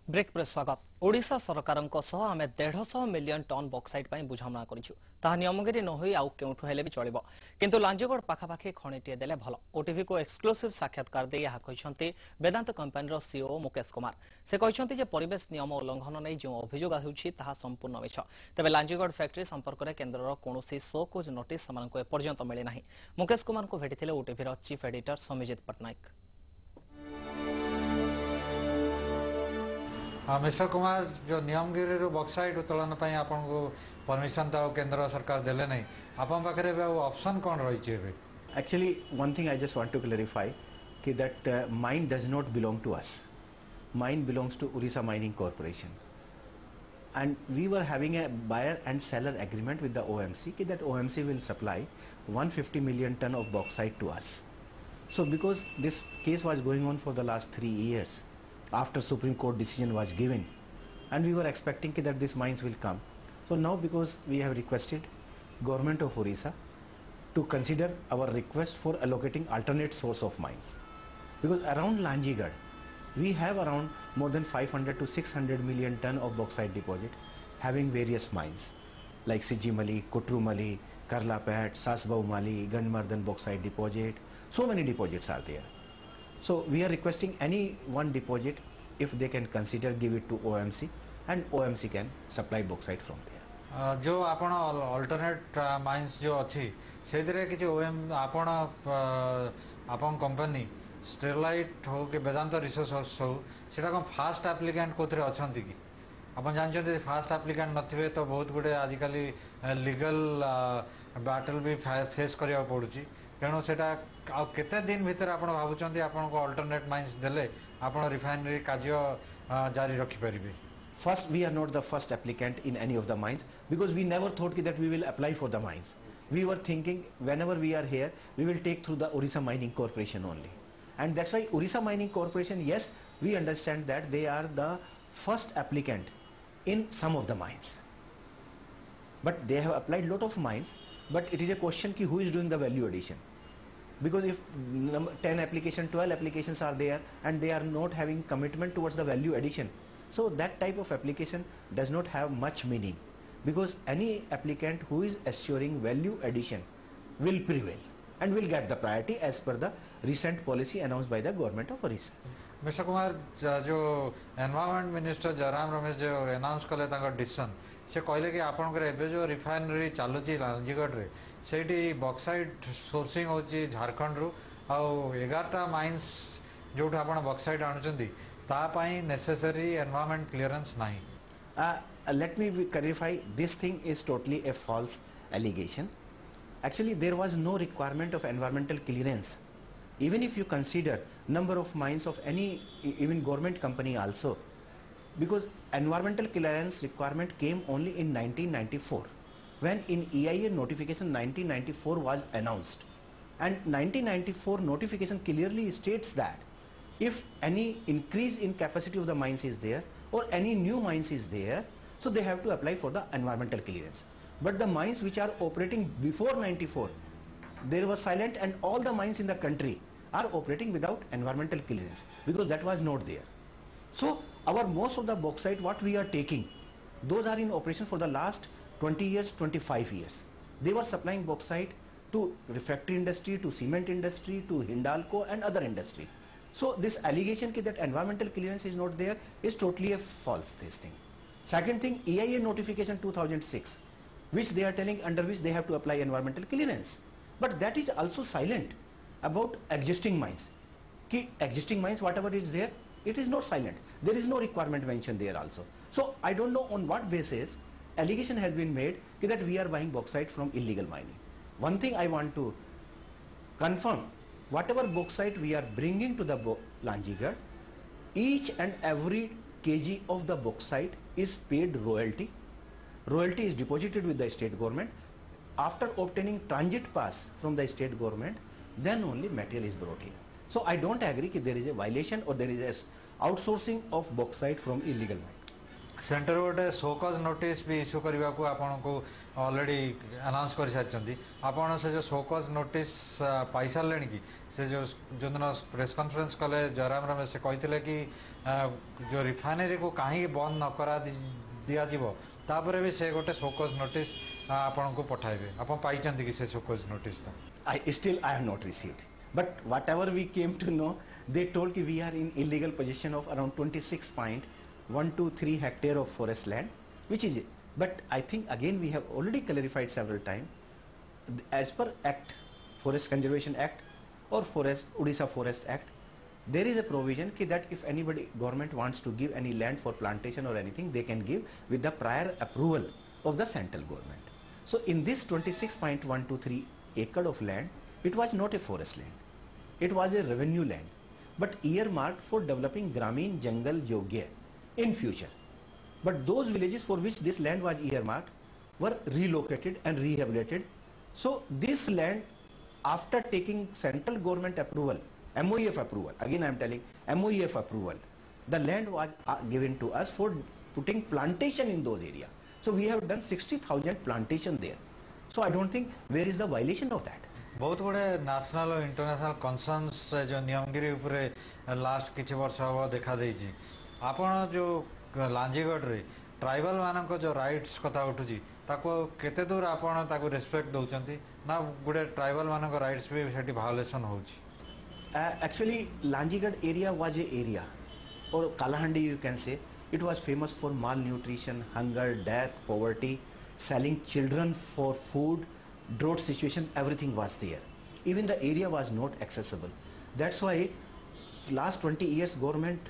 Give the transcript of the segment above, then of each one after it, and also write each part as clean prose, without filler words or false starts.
Break पर स्वागत। ओडिशा सरकार आम 150 मिलियन टन बक्साइट बुझामणा करा नियमगिरी न हो आउ केउठु हेले भी चलिबो किंतु लांजीगढ़ पाखापाखि खणीटे देले भल। ओटीवी को एक्सक्लूसिव साक्षात्कार दे यह कहते वेदांत कंपनी सीओ मुकेश कुमार। से कहते जे परिवेश नियम उल्लंघन नहीं जो अभियोग आउछि ताहा संपूर्ण मिछ। तेबे लांजीगढ़ फैक्ट्री संपर्क में केन्द्रर कौनसी शोकज नोटिस सेमानकु एपर्यंत मिली नाही। मुकेश कुमार को भेटिथिले ओटीवीर chief editor Samijit Patnaik. Mister Kumar जो नियमगिरी बक्साइट उत्तोलन आपन को परमिशन तो केंद्र सरकार देले नहीं आपन पाखरे ऑप्शन कौन रही है? Actually, one thing I just want to clarify कि that mine does not belong to us. Mine belongs to Orissa Mining Corporation, and we were having a buyer and seller agreement with the OMC कि that OMC will supply 150 million ton of bauxite to us. So because this case was going on for the last 3 years, after Supreme Court decision was given, and we were expecting that these mines will come. So now because we have requested government of Orissa to consider our request for allocating alternate source of mines, because around Lanjigarh we have around more than 500 to 600 million ton of bauxite deposit having various mines like Sijimali, Kutrumali, Karlapet, Sasbaumali, Gandmardhan bauxite deposit. So many deposits are there. So we are requesting any one deposit, if they can consider, give it to OMC, and OMC can supply bauxite from there. जो आपण alternate mines जो अच्छी से कि ओएम आपण आपण company Sterlite हो कि वेदांत रिसोर्स हो सेटा कौन फास्ट एप्लिकेंट कोथरे अछंती कि आपण जानछन्ते फास्ट एप्लिकेंट नथिबे तो बहुत गुडे आजिकल लीगल बैटल भी फेस करिया पड़ुची तेणु सेटा केते दिन भीतर आपण भाबुचंती आपण को अल्टरनेट माइंस देले आपण रिफाइनरी कार्य जारी रखि परिबे? First, we are not the first applicant in any of the mines, because we never thought that we will apply for the mines. We were thinking whenever we are here, we will take through the Orissa Mining Corporation only. And that's why Orissa Mining Corporation, yes, we understand that they are the first applicant in some of the mines. But they have applied lot of mines, but it is a question ki who is doing the value addition. Because if 10 applications, 12 applications are there and they are not having commitment towards the value addition, so that type of application does not have much meaning, because any applicant who is assuring value addition will prevail and will get the priority as per the recent policy announced by the government of Orissa. Mister Kumar जो environment minister Jairam Ramesh जो announce कले decision से कहले कि आपनकर एबे जो refinery चालुची Lanjigarh रे सेठी बॉक्साइट सोर्सिंग होची झारखंड रु आ 11टा माइंस जोठ आपण बॉक्साइट आणुचंदी ता पई नेसेसरी एनवायरमेंट क्लियरेंस नाही. Let me clarify, this thing is totally a false allegation. Actually, there was no requirement of environmental clearance. Even if you consider number of mines of any even government company also, because environmental clearance requirement came only in 1994 when in EIA notification 1994 was announced, and 1994 notification clearly states that if any increase in capacity of the mines is there or any new mines is there, so they have to apply for the environmental clearance. But the mines which are operating before 94, there was silent, and all the mines in the country are operating without environmental clearance because that was not there. So our most of the bauxite what we are taking, those are in operation for the last 20 years, 25 years. They were supplying bauxite to refractory industry, to cement industry, to Hindalco and other industry. So this allegation that environmental clearance is not there is totally a false this thing. Second thing, EIA notification 2006, which they are telling under which they have to apply environmental clearance, but that is also silent about existing mines. Ki existing mines whatever is there, it is not silent. There is no requirement mentioned there also. So I don't know on what basis allegation has been made that we are buying bauxite from illegal mining. One thing I want to confirm, whatever bauxite we are bringing to the Lanjigarh, each and every kg of the bauxite is paid royalty. Royalty is deposited with the state government. After obtaining transit pass from the state government, then only material is brought here. So I don't agree that there is a violation or there is a outsourcing of bauxite from illegal mine. Centre गोटे शोकज notice भी issue करने को आपन को already announce कर सारी आपन से जो शोकज नोटिस पाई सारे कि से जो दिन प्रेस कॉन्फ्रेंस कले जयराम रमेश से कहते कि जो रिफाइनरी को कहीं बंद न करा दिज्व तापर भी से गोटे शोकज नोटिस आपन को पठाइबे आपन पाई कि से शोकज notice I have not received. But whatever we came to know, they told that we are in illegal possession of around 26.123 hectare of forest land, which is it. But I think again we have already clarified several times, as per Act, Forest Conservation Act or Odisha Forest Act, there is a provision that if anybody, government wants to give any land for plantation or anything, they can give with the prior approval of the central government. So in this 26.123 acre of land, it was not a forest land. It was a revenue land, but earmarked for developing Gramin Jungle Yogya in future. But those villages for which this land was earmarked were relocated and rehabilitated. So this land, after taking central government approval, MOEF approval, again I am telling MOEF approval, the land was given to us for putting plantation in those areas. So we have done 60,000 plantation there. So I don't think where is the violation of that. बहुत गुड़े national और international कनसर्न्स जो नियमगिरी उपरे last किछि वर्ष हम देखा देछि आपण जो लांजीगढ़ रे ट्राइबल मानक जो राइट्स कथा उठुछि ताको केते दूर आपण ताको रिस्पेक्ट दउचंती ना गुडे ट्राइबल मानक राइट्स भी सेठी वायोलेशन होछि Actually, Lanjigarh area was a area, or Kalahandi you can say, it was famous for malnutrition, hunger, death, poverty, selling children for food, drought situations, everything was there. Even the area was not accessible. That's why last 20 years government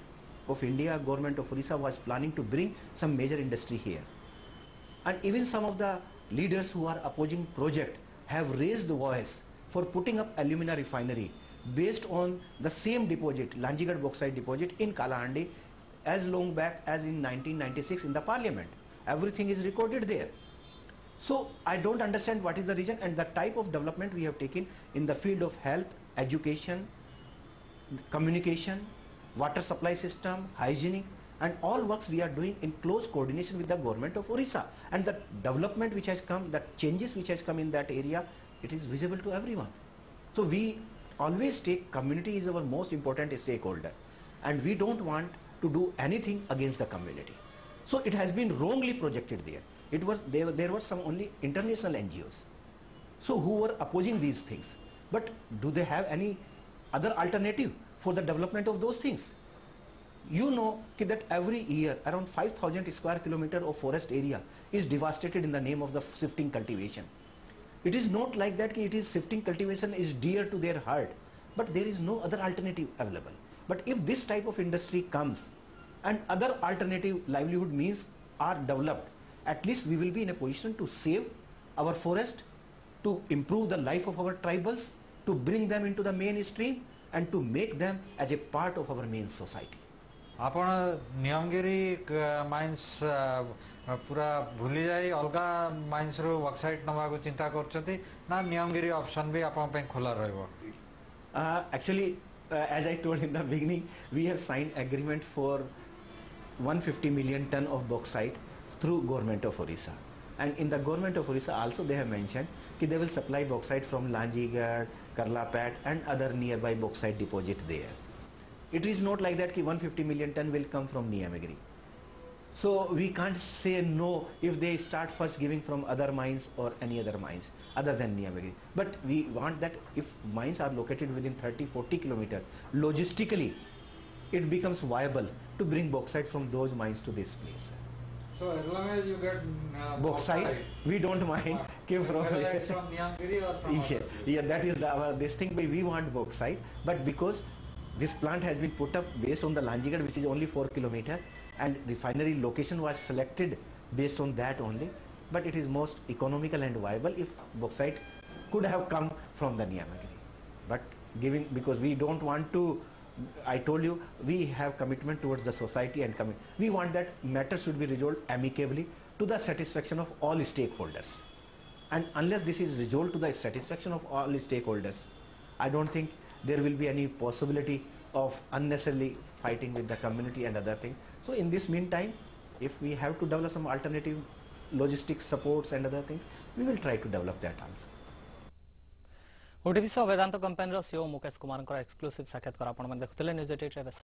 of India, government of Odisha was planning to bring some major industry here. And even some of the leaders who are opposing project have raised the voice for putting up alumina refinery based on the same deposit, Lanjigarh bauxite deposit in Kalahandi, as long back as in 1996 in the parliament. Everything is recorded there. So I don't understand what is the reason and the type of development we have taken in the field of health, education, communication, water supply system, hygienic, and all works we are doing in close coordination with the government of Orissa. And the development which has come, the changes which has come in that area, it is visible to everyone. So we always take community is our most important stakeholder, and we don't want to do anything against the community. So it has been wrongly projected there. There were some only international NGOs, so who were opposing these things. But do they have any other alternative for the development of those things? You know that every year around 5,000 square kilometer of forest area is devastated in the name of the shifting cultivation. It is not like that it is shifting cultivation is dear to their heart, but there is no other alternative available. But if this type of industry comes and other alternative livelihood means are developed, at least we will be in a position to save our forest, to improve the life of our tribals, to bring them into the mainstream and to make them as a part of our main society. आपण Niyamgiri mines पूरा भूली जाई अलगा mines रो website नवा को चिंता करछथि ना Niyamgiri option भी आपण पे खुला रहबो Actually, as I told in the beginning, we have signed agreement for 150 million ton of bauxite through government of Orissa, and in the government of Orissa also they have mentioned that they will supply bauxite from Lanjigarh, Karlapat and other nearby bauxite deposit there. It is not like that 150 million ton will come from Niyamagiri. So we can't say no if they start first giving from other mines or any other mines other than Niyamagiri. But we want that if mines are located within 30-40 kilometers, logistically it becomes viable to bring bauxite from those mines to this place. So as long as you get bauxite, we don't mind. So whether it's from Niyamagiri or from Yeah, that is this thing. But we want bauxite, but because this plant has been put up based on the Lanjigarh, which is only 4 kilometers, and refinery location was selected based on that only. But it is most economical and viable if bauxite could have come from the Niyamagiri. But because we don't want to, I told you, we have commitment towards the society and we want that matter should be resolved amicably to the satisfaction of all stakeholders. And unless this is resolved to the satisfaction of all stakeholders, I don't think there will be any possibility of unnecessarily fighting with the community and other things. So in this meantime, If we have to develop some alternative logistics supports and other things, we will try to develop that also. OTV सह Vedanta company CEO Mukesh Kumar exclusive साक्षात्कार आपण देखुले news 88 रे।